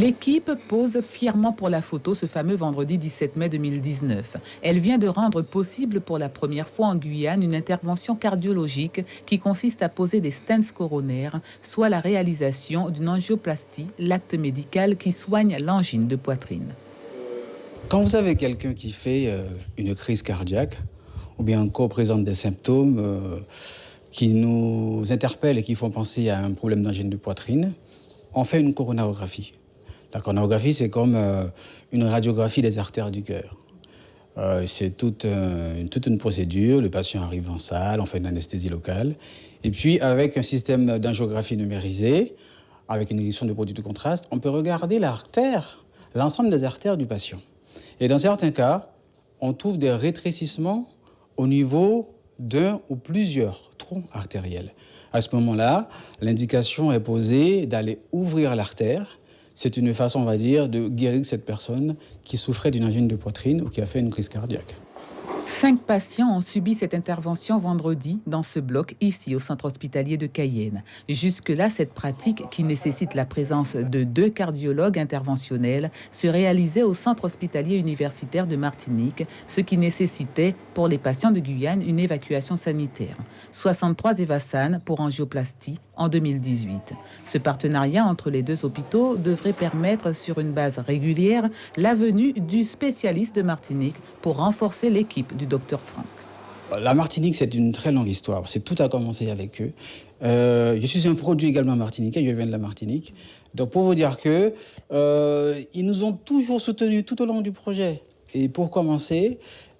L'équipe pose fièrement pour la photo ce fameux vendredi 17 mai 2019. Elle vient de rendre possible pour la première fois en Guyane une intervention cardiologique qui consiste à poser des stents coronaires, soit la réalisation d'une angioplastie, l'acte médical qui soigne l'angine de poitrine. Quand vous avez quelqu'un qui fait une crise cardiaque ou bien encore présente des symptômes qui nous interpellent et qui font penser à un problème d'angine de poitrine, on fait une coronarographie. La coronarographie, c'est comme une radiographie des artères du cœur. C'est toute une procédure. Le patient arrive en salle, on fait une anesthésie locale. Et puis, avec un système d'angiographie numérisé, avec une édition de produits de contraste, on peut regarder l'artère, l'ensemble des artères du patient. Et dans certains cas, on trouve des rétrécissements au niveau d'un ou plusieurs troncs artériels. À ce moment-là, l'indication est posée d'aller ouvrir l'artère. C'est une façon, on va dire, de guérir cette personne qui souffrait d'une angine de poitrine ou qui a fait une crise cardiaque. 5 patients ont subi cette intervention vendredi dans ce bloc ici au centre hospitalier de Cayenne. Jusque-là, cette pratique qui nécessite la présence de 2 cardiologues interventionnels se réalisait au centre hospitalier universitaire de Martinique, ce qui nécessitait pour les patients de Guyane une évacuation sanitaire. 63 Evasane pour angioplastie en 2018. Ce partenariat entre les 2 hôpitaux devrait permettre sur une base régulière la venue du spécialiste de Martinique pour renforcer l'équipe du docteur Franck. La Martinique, c'est une très longue histoire. Tout a commencé avec eux. Je suis un produit également martiniquais, je viens de la Martinique. Donc pour vous dire que ils nous ont toujours soutenus tout au long du projet. Et pour commencer,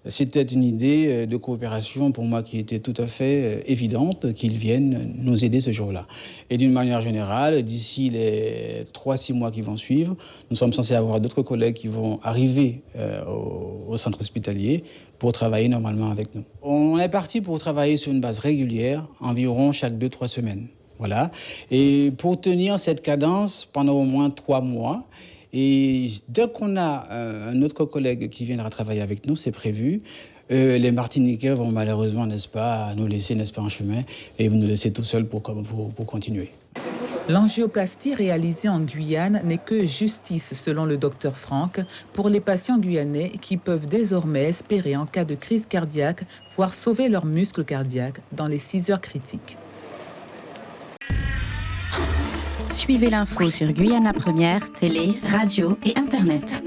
c'était une idée de coopération pour moi qui était tout à fait évidente qu'ils viennent nous aider ce jour-là. Et d'une manière générale, d'ici les 3-6 mois qui vont suivre, nous sommes censés avoir d'autres collègues qui vont arriver au centre hospitalier pour travailler normalement avec nous. On est parti pour travailler sur une base régulière, environ chaque 2-3 semaines. Voilà. Et pour tenir cette cadence pendant au moins 3 mois, et dès qu'on a un autre collègue qui viendra travailler avec nous, c'est prévu, les Martiniquais vont malheureusement, n'est-ce pas, nous laisser, n'est-ce pas, en chemin et nous laisser tout seuls pour continuer. L'angioplastie réalisée en Guyane n'est que justice, selon le docteur Franck, pour les patients guyanais qui peuvent désormais espérer, en cas de crise cardiaque, voir sauver leurs muscles cardiaques dans les 6 heures critiques. Suivez l'info sur Guyana Première, télé, radio et Internet.